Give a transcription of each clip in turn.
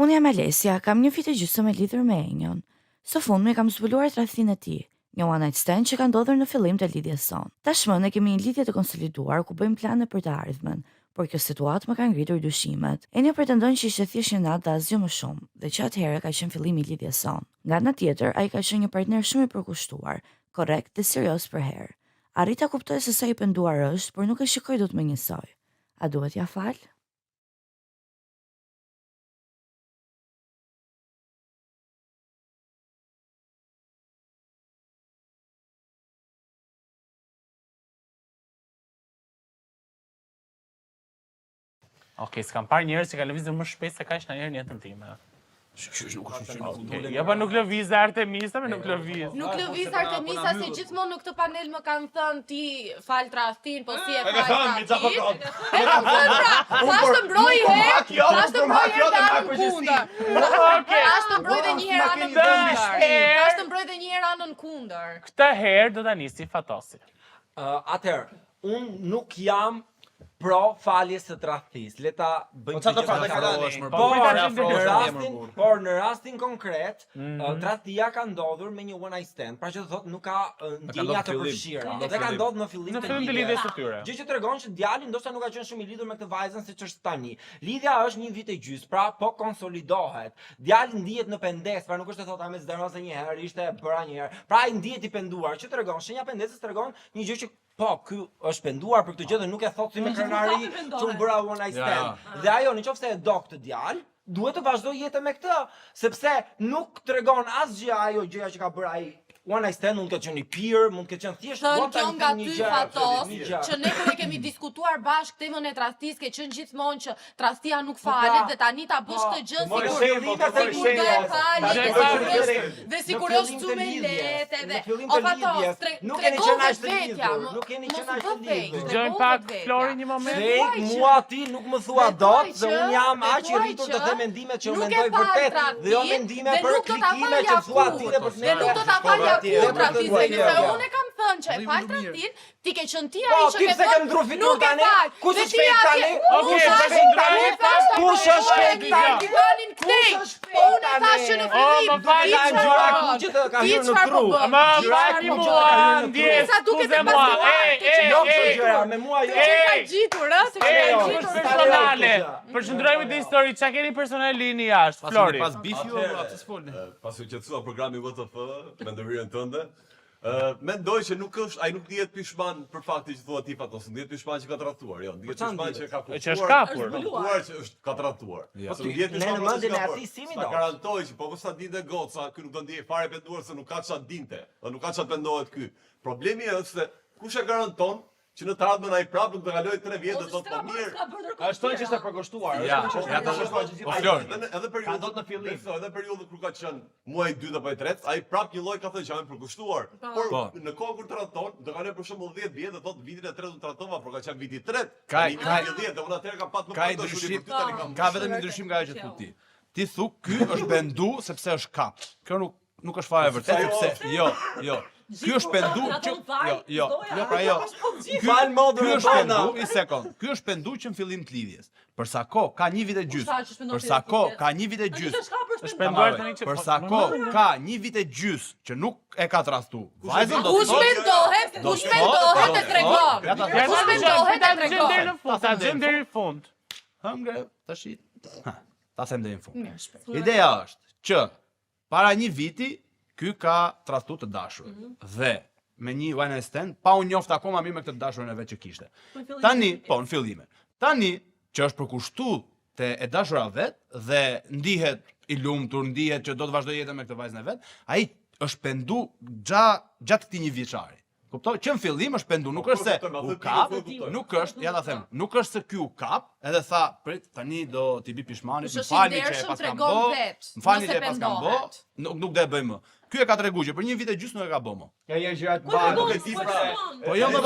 Unë jam Alesja, kam 1 vit e gjysmë me lidhur me Enjon. Së fundmi kam zbuluar tradhtinë e tij, një one night stand që ka ndodhur në fillim të lidhjes sonë. Tashmë ne kemi një lidhje të konsoliduar ku bëjmë plane për të ardhmen, por kjo situatë më ka ngritur dyshimet. Enjo pretendon që ishte thjesht një natë dhe asgjë më shumë, dhe që atëherë ka qenë fillimi i lidhjes sonë. Nga ana tjetër, ai ka qenë një partner shumë i përkushtuar, korrekt dhe serioz për herë. Arrita kuptoj se sa i penduar është, por nuk e shikoj dot më njësoj. A duhet ja fal? Okej, s'kam parë njerëz që kanë lëvizur më shpejt se kaq ndonjëherë në jetën time. Ja, po nuk lëviz Artemisa, më nuk lëviz. Nuk lëviz Artemisa se gjithmonë në këtë panel më kanë thënë ti fal tradhtin, po si e fal tradhtin. E kam thënë pra, tash të mbroj herë, tash të mbroj herë dhe anën kundër. Tash të mbroj dhe një herë anën kundër. Tash të mbroj dhe një herë anën kundër. Këtë herë do ta nisi Fatosi. Atëherë, unë nuk jam pro faljes së tradhtisë. Le ta bëjmë por në rastin konkret, tradhtia ka ndodhur me një one night stand, pra që thotë nuk ka ndjenja të përfshira. Dhe ka ndodhur në fillim të lidhjes së tyre. Gjë që tregon që djali ndoshta nuk ka qenë shumë i lidhur me këtë vajzën siç është tani. Lidhja është 1 vit e gjys, pra po konsolidohet. Djali ndihet në pendes, pra nuk është të thotë me zderonse një herë, ishte bëra një herë. Pra ai ndihet i penduar, që tregon shenja pendesës tregon një gjë që po, ky është penduar për këtë gjë dhe nuk e thot si me krenari që unë bëra one night stand. Dhe ajo, nëse e do këtë djalë, duhet të vazhdoj jetën me këtë, sepse nuk tregon asgjë ajo gjëja që ka bërë ai. One night stand mund të qenë i pirë, mund të qenë thjesht one time nga ty Fatos, që ne kur e kemi diskutuar bashkë temën e tradhtisë, ke qenë gjithmonë që tradhtia nuk falet dhe tani ta bësh këtë gjë dhe sikur është çu me lehtë edhe o Fatos, nuk keni qenë as të lidhur, nuk keni qenë as të lidhur. Dëgjojmë pak Flori një moment. Se mua ti nuk më thua dot dhe un jam aq i rritur të them mendimet që u mendoj vërtet dhe jo mendime për klikime që thua ti dhe për ne nuk do ta falja unë kam thënë që e fal tradhtin, ti ke qenë ti ai që ke thënë nuk e fal. Kush është shpejt tani? Kush është shpejt tani? Vanin këtej. Unë thash që në fillim ti çfarë po bën? Ma fali mua, ndjes. Sa duket e mua. Me mua jo. Ka gjitur, ë, se ka gjitur personale. Përshëndrojmë këtë histori, çka keni personale lini jashtë, Flori. Pas bifi atë s'folni. Pas u qetësua programi WTF me ndërhyrjen tënde. Mendoj që nuk është, ai nuk dihet pishman për faktin që thua ti Fatos, dihet pishman që ka tradhtuar, jo, dihet pishman që ka kufuar. Që është kapur. Që është ka tradhtuar. Po dihet pishman që ka kufuar. Ta garantoj që po mos ta dinte goca, ky nuk do ndjej fare penduar se nuk ka çfarë dinte, dhe nuk ka çfarë pendohet ky. Problemi është se kush e garanton që në të ardhmen ai prapë nuk do kaloj 3 vjet dhe thotë po mirë. Ashtu që është e përkushtuar. Edhe periudhën kur ka qenë muaji i 2 apo i 3, ai prapë një lloj ka thënë që jam përkushtuar. Por në kohë kur tradhton, do kaloj për shembull 10 vjet dhe thotë vitin e 3 u tradhtova, por ka qenë viti i 3. Ka 10 dhe unë atëherë kam pat më ka ndryshim, ka vetëm ndryshim nga ajo që thu ti. Ti thu ky është bendu sepse është kap. Kjo nuk është fare vërtet sepse jo. Ky është pendu që jo, pra jo. Ky është pendu, një sekond. Ky është pendu që në fillim të lidhjes. Për sa kohë ka 1 vit e gjys. Për sa kohë ka 1 vit e gjys. Është penduar tani që për sa kohë ka 1 vit e gjys që nuk e ka tradhtu. Vajzën do të kush mendohet e tregon. Kush mendohet e tregon. Ta djem deri në fund. Hëngre tash. Ta them deri në fund. Ideja është që para 1 viti ky ka tradhtu të dashur dhe me një one night stand pa u njoftë akoma mirë me këtë dashurën e vet që kishte. Tani, po në fillime. Tani që është përkushtuar te e dashura vet dhe ndihet i lumtur, ndihet që do të vazhdojë jetën me këtë vajzën e vet, ai është pendu gjatë këtij 1 vjeçari. Kuptoj, që në fillim është pendu, nuk është se u kap, nuk është, ja ta them, nuk është se ky u kap, edhe tha, prit, tani do t'i bi pishmanit, më falni që e pas kam bë, nuk do e bëjmë. ky e ka treguar që për një vit e gjysmë nuk e ka bëmë. Ja gjërat Po jo më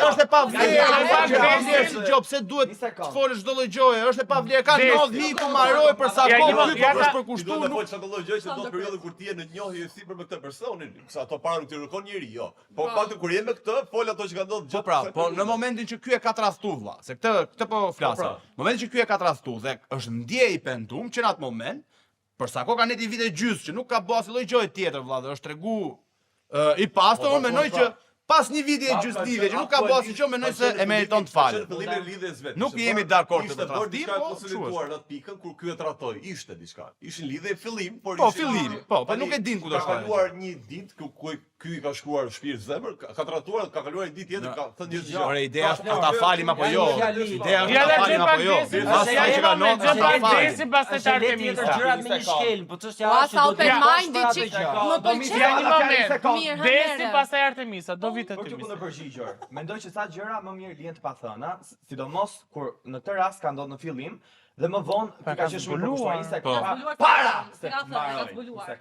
është e pavlerë. Jo, pse duhet të folësh çdo lloj gjoje, është e pavlerë. Ka 90 hiku marroj për sa kohë ky po është për kushtu. Duhet të folësh çdo lloj gjoje që do të periudhë kur ti je në njohje sipër me këtë personin, sa ato para nuk të rrokon njëri, jo. Po fakti kur je me këtë, fol ato që ka ndodhur Po pra, po në momentin që ky e ka trastuar vlla, se këtë po flasim. Në momentin që ky e ka trastuar dhe është ndje i pendum që në atë moment, për sa kohë ka neti vite gjysmë që nuk ka bërë asnjë lloj gjoje tjetër vlla, dhe është tregu i pastër, unë mendoj që pas një viti e gjysmë lidhje që nuk ka bërë asnjë gjë, mendoj se e meriton të falet. Nuk jemi dakord të trashtim, po konsoliduar në atë pikën kur ky e tratoi, ishte diçka. Ishin lidhje fillim, por po fillim, po nuk e din ku do Ka shkojë. kaluar një ditë ku ky i ka shkuar shpirt zemër, ka tratuar, ka kaluar një ditë tjetër, ka thënë një gjë. Ore, ideja është ta falim apo jo. Ideja është Ja ta la falim gjë apo jo. pak Pastaj që ka në notë, pak falim. desi pastaj të Artemisa. gjërat me një shkel, po çështja Ua, është sa open minded që më pëlqen. Ja një moment. Mirë, Desi Hamere. pastaj Artemisa, do vitë Për ty. të kundër përgjigjur, mendoj që sa gjëra më mirë lihen të pathëna, sidomos kur në këtë rast ka ndodhur në fillim dhe më vonë ti ka qenë shumë përkushtuar një sekond. Para!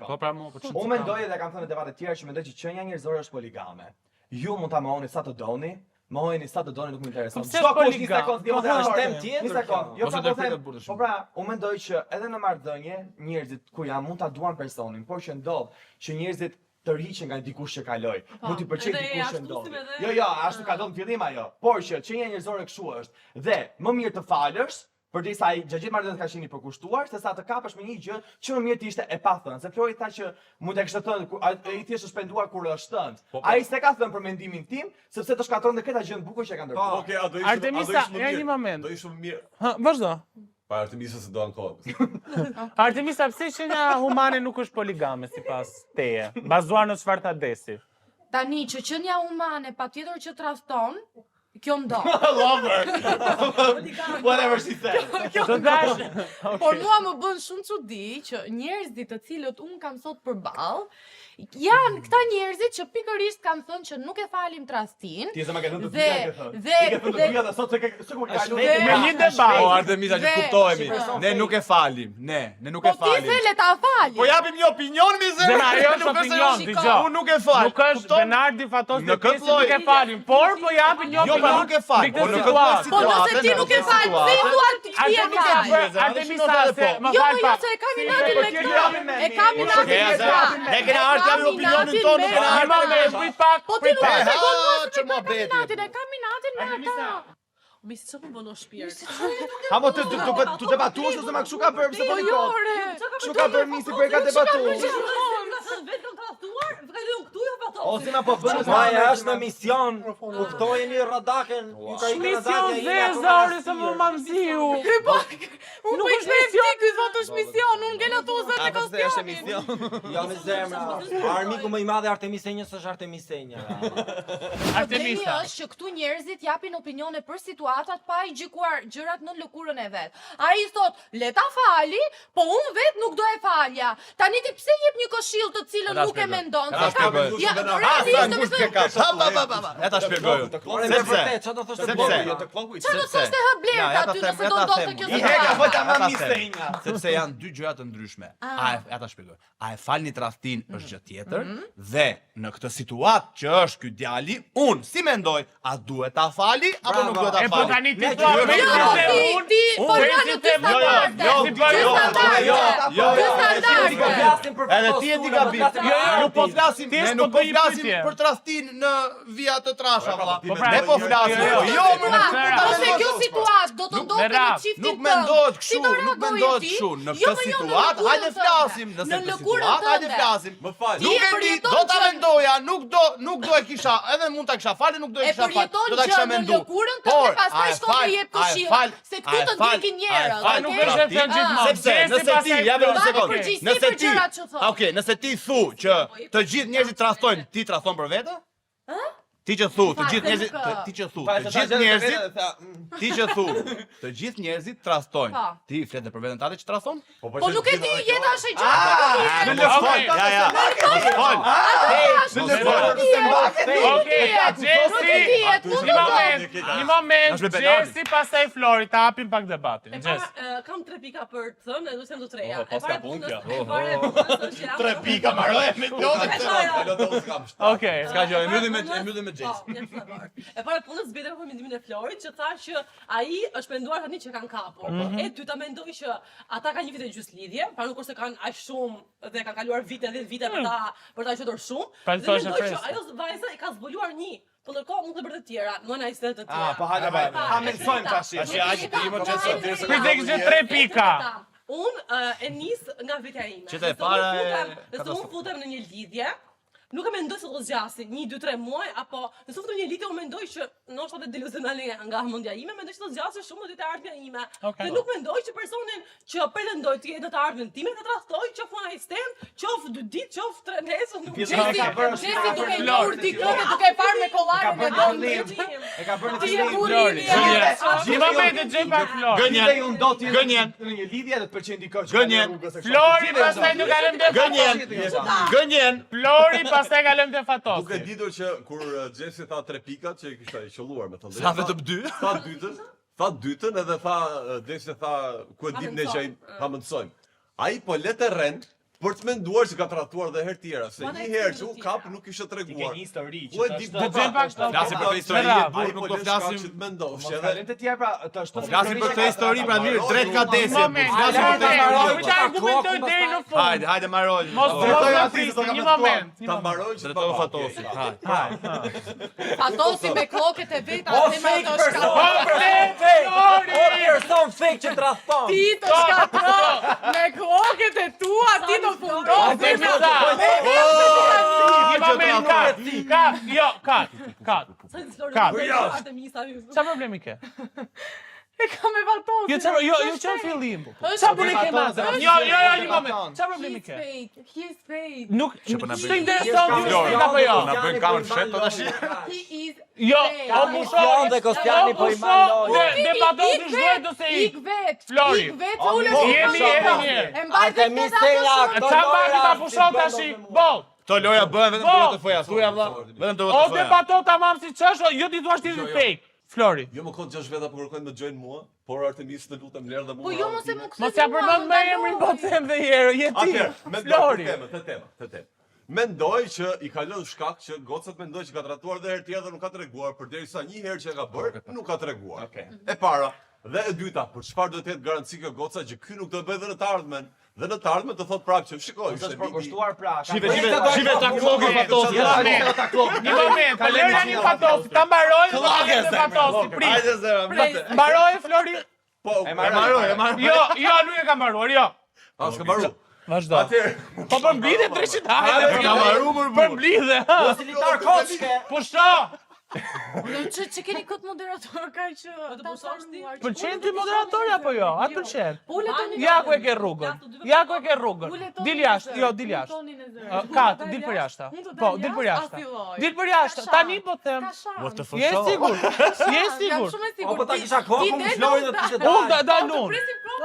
Po pra mo, po çu. Unë mendoj edhe kam thënë në debate tjera që mendoj që qenia njerëzore është poligame. Ju mund ta mohoni sa të doni, mohojeni sa të doni, nuk më intereson. Po pse është poligam? është temë tjetër, Një sekond. Jo, Ose po do them, pritet burrë shumë. po pra, unë mendoj që edhe në marrëdhënie njerëzit kur janë mund ta duan personin, por që ndodh që njerëzit tërhiqen nga dikush që kaloi. Mund t'i pëlqej dikush që ndodh. Jo, ashtu ka dhënë fillim ajo. Por që qenia njerëzore kështu është. Dhe më mirë të falësh, përderisa ai gjatë marrëdhënies ka qenë i përkushtuar, sesa të kapësh me një gjë që më mirë të ishte e pathënë. Se Flori tha që mund të kishte thënë ai thjesht është penduar kur është tënd. Ai s'e ka thënë për mendimin tim, sepse të shkatron dhe këta gjë të bukur që e ka ndërtuar. Okej, a do ishte Artemisa, ja një moment. Do ishte më mirë. Ha, vazhdo. Pa Artemisa se do ankohet. Artemisa, pse qenia humane nuk është poligame sipas teje? Bazuar në çfarë ta desi? Tani që qenia humane patjetër që trafton, kjo ndodh. Whatever she said. Do dash. Por mua më bën shumë çudi që njerëzit të cilët un kam sot përball janë këta njerëzit që pikërisht kanë thënë që nuk e falim trastin. Ti s'e më ke thënë të Dhe- dyja ke thënë. dhe- Ti ke thënë të dyja dhe sot se sikur ka Dhe- Me një debat. Po Artemisa që Dhe- kuptohemi. shiko. Ne nuk e falim. Ne nuk Po e ti falim. se le ta fali. Po japim një opinion mi zë. Zemra, ajo është opinion, shiko. dëgjoj. Unë nuk e fal. Nuk është Benardi fatos Në të këtë pjesë nuk e lloj- falim, por po japin një Jo, opinion. pa nuk e fal. mbi Po këtë në këtë lloj situatë. Po nëse ti nuk e fal, pse i thua ti e Artemisa, fal? Artemisa, se më Jo, fal jo, pak. se e kam inatin me këtë. E kam inatin me këtë. Ne kena ardhur kemi opinionin tonë, nuk kena Një moment, prit pak. Po ti nuk e tregon mua se ç'mo e kam beti. inatin, e kam inatin me ata. Mi si që më bëno shpirt? Ha mo të debatuosh ose më kështu ka bërë pse po Jo, i thon. ore. Kështu ka bërë misi kur e ka debatuar. Vetë kam trahtuar, vëllai unë këtu jo pato. O si ma po bën Maja është në mision, udhtojeni radaken, ju ka ikë Mision radakja dhe zori se më mamziu. Unë po i them ti ky thot është mision, unë ngel ato zot e kostionin. Jo me zemra. Armiku më i madh e Artemisenjës është Artemisenja. Problemi Artemisa. është që këtu njerëzit japin opinione për situatat pa i gjykuar gjërat në lëkurën e vet. Ai thot, le ta fali, po unë vet nuk do e falja. Tani ti pse jep një këshill të cilën Ta nuk e shpjegoj. mendon? Ta Se ka- shpjegoj. Ja, Sa realisht ngusht të ke ka. Ja ta shpjegoj. Ore me vërtet, çfarë do thoshte Sepse- Bobri? Çfarë do thoshte hë blerta Ja, ta aty them, nëse ja do ta ndodhte them. kjo Ja, Heka, situatë? po ta Ja, më ta mistenja. Sepse janë dy gjëra të ndryshme. Ja ta shpjegoj. A e falni tradhtin është gjë tjetër dhe në këtë situatë që është ky djali, unë si mendoj, a duhet ta fali apo nuk duhet ta E po fali? tani ti Ne thua gjyqemi- me Jo, unë. ti po Unë na si në te- ty standarde. jo, Ty jo, standarde. jo, jo, Ty jo, standarde. Edhe ti e di gabim. Nuk po flasim, Ti ne s'po nuk po bëj flasim pyetje. për tradhtin në vija të trasha valla. Po Ne po flasim. Jo, më Po se kjo situatë do të ndodhte në çiftin Nuk tënd. mendohet Si kështu, do nuk reagoje mendohet ti? kështu. Në Jo, këtë jo, në situatë, lëkurën hajde tënde. flasim. Nëse Në në këtë lëkurën situatë, hajde tënde. flasim. Më fal. Ti Nuk e e di, përjeton do ta që- mendoja, nuk do e kisha, edhe mund ta kisha falë, nuk do e E kisha falë. përjeton Do ta gjë kisha në mendu. lëkurën tënde, pastaj shkon të jep këshilla. Se këtu të ndjekin njerëz, fal, Nuk okay? është e thënë gjithmonë. Sepse Desi nëse ti, pastaj ja vetëm këto. një sekond. përgjegjësi Nëse për ti, gjërat që thot. okay, nëse ti thu që të gjithë njerëzit trahtojnë, ti trahton për vete? Ti që thu, të gjithë njerëzit, ti që thu, të gjithë njerëzit, ti që thu, të gjithë njerëzit trastojnë. Ti flet për veten tënde që traston? Po nuk e di, jeta është e gjatë. Një moment, Gjesi, pastaj Flori, ta hapim pak debatin. Kam 3 pika për të thënë, edhe sem të treja. Pas ka punë kjo. 3 pika marrë me lodë. Okej. Ska gjë, e mbyllim me Jace. E para punës zbjetër për mendimin e Florit që tha që ai është menduar tani që kanë kapur. E dyta mendoj që ata kanë një vit e gjys lidhje, pra nuk është se kanë aq shumë dhe kanë kaluar vite 10 vite për ta qetur shumë. Dhe mendoj që ajo vajza e ka zbuluar një. Po ndërkohë mund të bërë të tjera, nuk ai të tjera. Po hajde ha mendsojmë tash. Aq ti më çesë derisa. Kujt e 3 pika. Unë e nis nga vetja ime. Qeta e para nëse unë futem në një lidhje, nuk e mendoj se do zgjasi 1, 2, 3 muaj, apo nëse futem në një lidhje unë mendoj që ndoshta të deluzionale nga mendja ime, mendoj se do zgjasë shumë ditë e ardhmja ime. Dhe nuk mendoj që personin që pretendoj të jetë në të ardhmen time të tradhtoj, qoftë one night stand, qoftë 2 ditë, qoftë 3 nesë, nuk Gjesi duke njohur dikën e duke parë me kollarin e dorë. E ka bërë Ti në je burimi. Një moment të gjej pak Flori. Gënjen. Unë do të jetë në një lidhje dhe të pëlqen dikë. Flori pastaj nuk ka lënë Gënjen. Flori pastaj ka lënë Fatosi. Duke ditur që kur Gjesi tha 3 pika që i kishte qelluar me të Sa vetëm 2? Tha dytën edhe tha Gjesi tha ku e dim ne që ai ta mësojmë. Ai po le të rend për të menduar që ka tratuar dhe herë tjera, se një herë që u kap nuk ishte treguar. Një histori Ku e di Të gjej pak Flasim për këtë histori, ai nuk po do flasim. që të mendosh edhe edhe të tjerë pra të ashtu. Flasim për këtë histori, pra mirë, drejt ka desin. Flasim për këtë histori. Kujt argumentoj deri në fund. Hajde Maroj. Mos një moment. ta mbaroj që Drejtoj Fatosi. Fatosi me kloket e veta dhe me ato shkatron. Person fake që tradhton. Ti të shkatron me kloket e tua, ti të fundon. Një moment, kat. Qa problemi ke? E kam me Fatosi. Jo që në fillim. Qa puni ke matë? Jo, një moment. Qa problemi ke? He's fake. Nuk, shtë intereson të ju apo jo? Na bëjnë kamer fshet të tash. He is Jo, o Mushon dhe Kostiani po i mandoj. Dhe Fatosi shduhet ose i? Ik vet. Flori. Ik vet, ulet. Jemi mirë. E mbaj Ate mistenja këto Qa mbaki ta pushon tashi? Bol. Këto loja bëhen vetëm për të foja. Thuja vlla, vetëm të O foja. debato tamam si ç'është, jo ti thua ti fake. Flori. Jo më kon 6 veta po kërkojnë me join mua, por Artemis të lutem lërë dhe mua. Po jo mos e më kthe. Mos ja përmend më emrin po them dhe herë, je ti. Flori. Të temë. Mendoj që i ka lënë shkak që gocat mendoj që ka tratuar dhe herë tjetër dhe nuk ka treguar, përderisa një herë që e ka bërë, nuk ka treguar. E para, dhe e dyta, për çfarë do të jetë garanci kjo goca që ky nuk do bëj dhe në të ardhmen. Dhe në të ardhmen të thot prapë që shikoj, Është përkushtuar pra. Shive ta klogi Fatosi. Një moment, ka lënë një Fatosi, ta mbaroj dhe ta Fatosi. Prit. Hajde zera. Mbaroj Flori. Po, E marroj. Jo, nuk e kam mbaruar, jo. s'ka mbaru. Vazhdo. Atëherë, Po përmblidhe 300 hajde. Ka mbaru më Përmblidhe. Facilitar koçke. Pusho. Që keni kët moderator ka që të pushosh ti? Pëlqen ti moderatori apo jo? A pëlqen? Ule toni. Ja ku e ke rrugën. Ja ku e ke rrugën. Dil jashtë, jo, dil jashtë. Kat, dil për jashtë. Po, dil për jashtë. Dil për jashtë. Tani po them. Je sigur? Je sigur? Shumë e Po sigurt. ta kisha kohë me Florin do të ishte Unë dalun.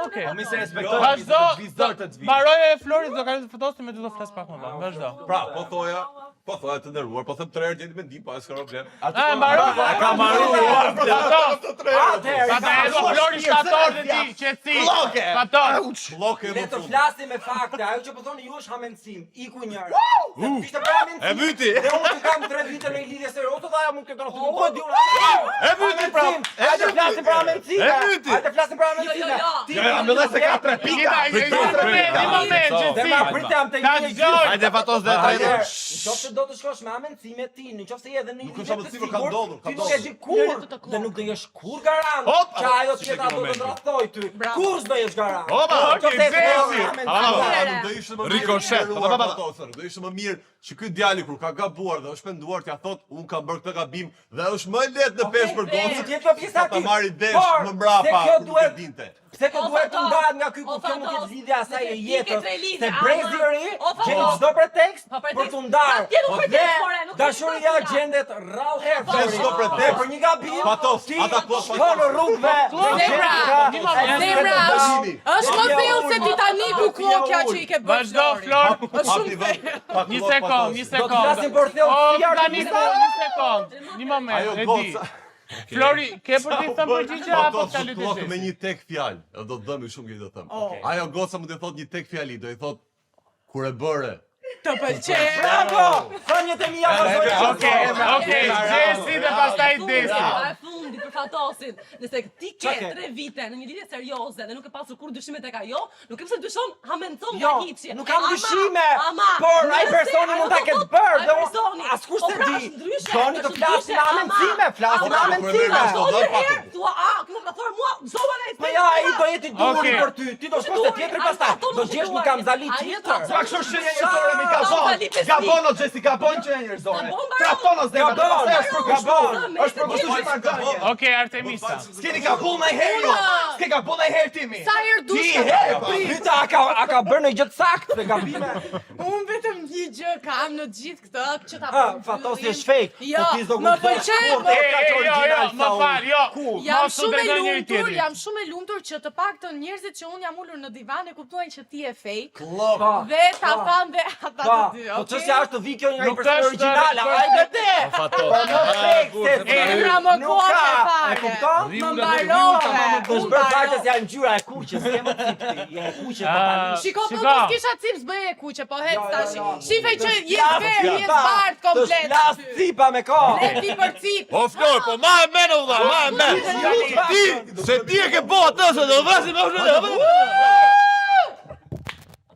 Okej. Mi se respektoj. Vazhdo. Vizor të vi. Mbaroj Flori do kaloj Fatosi me ty do flas pak më vonë. Vazhdo. pra, po thoja të nderuar, po them 3 herë gjeni mendim, pa s'ka problem. A mbaroj. Ka mbaruar. Fatos. Flori shtator dhe ti, qetësi. Fatos. Lloke Le më të fund. flasim me fakte, ajo që po thoni ju është hamencim, iku njëra. Ishte për hamencim. E byti. Dhe unë që kam 3 vite në lidhje serioze, thoya mund të ndrosh. Po di unë. E byti pra. Hajde flasim për hamencim. E byti. Hajde flasim për hamencim. Mbyllet se ka 3 pika. Një moment, Dhe ma qetësi. pritem të Ta një dëgjoj. Hajde Fatos dhe Hajde, trajtë. nëse do të shkosh me hamencime ti, nëse je edhe në një Nuk është hamencime, ka ndodhur, ka ti nuk e di kur, dhe nuk do jesh kur garant Hop! që ajo tjetra do të ndrohtoj ty. Kur s'do jesh garant. Opa, Nëse okej, je Zezi. Do ishte më mirë. Ricochet. Do ishte më mirë që ky djali kur ka gabuar dhe është penduar t'ia thot un kam bërë këtë gabim dhe është më lehtë në peshë për gocën. Ti je kjo pjesa Ta ti. marri desh më mbrapa. Se kjo nuk e duhet dinte. Pse kjo duhet të ndahet nga ky, kjo nuk është lidhja e saj e jetës. Se brezi i ri gjen çdo pretekst për të ndarë. Dashuria gjendet rrallë herë për një gabim. Patos, ata shkon në rrugëve. Zemra është më thellë se Titaniku kokja që i ke bërë. Vazhdo, Flor. Është shumë thellë. Një sekond, një Do të flasim për sekond. thellë Tani një sekond. Një moment, e di. Flori, ke për të thënë përgjigje apo të kalit Patos, me një tek fjalë, do të dëmi shumë që i do të them. Ajo goca më të thot një tek fjali, do i thot kur e bëre. Të pëlqej. Bravo! Thënjet e mia Okej, Gjesi dhe pastaj Desi. E fundit për Fatosin, nëse ti ke 3 vite në një lidhje serioze dhe nuk e pasur kur dyshime tek ajo, nuk e pse dyshon hamenton nga hiçi. Nuk kam dyshime, por ai personi mund ta ketë bërë, dhe askush se di. Doni të flasim me amencime, flasim me amencime. Thua, këtu më thon mua, zova ai. Po ja, ai do jeti duri për ty. Ti do shkosh te tjetri pastaj. Do gjesh një kamzali tjetër. Sa kështu shenja njerëzore mi gabon. Gabono Jesse, gabon që njerëzore. Tratono se gabon. Është për kushtuar marrëdhënie. Okej, Artemisa. S'keni gabuar më herë. S'ke gabuar më herë timi. Sa herë Ti dush. herë. Pyta a ka bërë në gjë të saktë me gabime? Unë vetëm një gjë kam në gjithë këtë që ta bëj. Fatosi është fake. Jo, më pëlqen. Më fal, jo. Jam shumë e lumtur që të paktën njerëzit që unë jam ulur në divan e kuptojnë që ti je fake. Dhe ta fan dhe ata të dy. Po çështja është të vi kjo nga një person origjinal, hajde te. Emra më kohë fare. E kupton? Më mbarove. Do të bëj faqes janë ngjyra e kuqes, s'ke më cipti. Je e kuqe totalisht. Shiko, po do s'kisha cips bëj e kuqe, po hec tash. Shifej që je verë, je bart komplet. Las cipa me kohë. Le ti për cip. O Flor, po ma e men valla, ma e men. Ti, se ti e ke bo atë se do vrasim me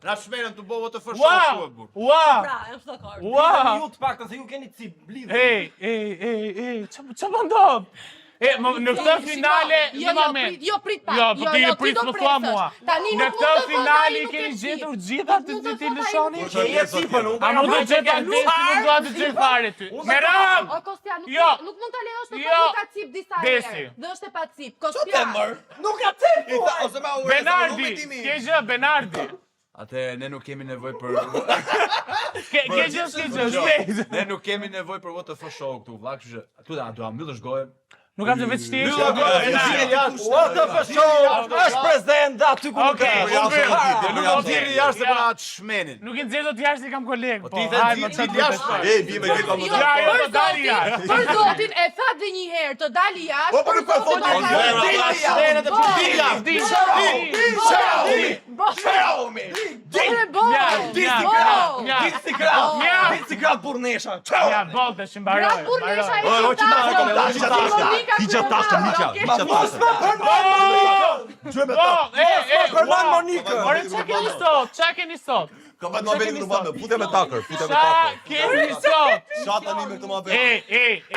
Na shmerën të bovo të fërshohë burr. Wow! Pra, jam dakord. Wow! Ju të paktën se ju keni cip blidhur. Ej, çfarë më ndodh? Në këtë finale, në moment. Jo, prit pak. Jo, po ti e prit më thua mua. Në këtë finale keni gjetur gjitha të ti lëshoni? Që je cipën, unë A mund të gjetë Desi, nuk dua të gjej fare ty. Meram! O Kostja, nuk mund ta lejosh të Jo. ka cip disa Desi. herë. Dhe është e pa cip. Kostja. Nuk ka cip. Ose ma ure. Benardi, ke gjë, Benardi. Atë ne nuk kemi nevojë për Ke gjë, ne nuk kemi nevojë për votë fërshohë këtu vlla, kështu që tu do ta mbyllësh gojën. Nuk kam të vetë shtish. What the show? Është prezent aty ku nuk Okej, Nuk do të jeni jashtë për atë shmenin. Nuk i nxjerr dot jashtë, kam koleg. Po ti the ti jashtë. Ej, bie me këto më Ja, jo, do dali jashtë. Për zotin, e tha dhe një herë të dali jashtë. Po për po thotë Show me. Instagram burnesha. Ja, bolte, që mbaroj. Hiqa taskën, hiqa Përman Monikën. Ore, qa keni sot? Ka vetë më bëni në putja me takër, Qa keni sot? Sa tani me këtë më bëni.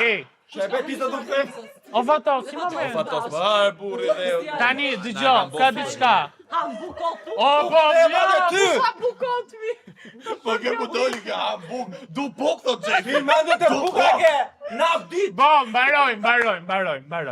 Ej. Shebe ti do të them. O Fatos, si moment? Fatos, pa burri dhe. Tani, dëgjoj, ka diçka. Hambukotu. O, po, Ty. Sa bukot mi. Po ke mu doli ka buk, du buk thot Jake. Ti mendet e buka ke. Na dit. Bo, mbaroj.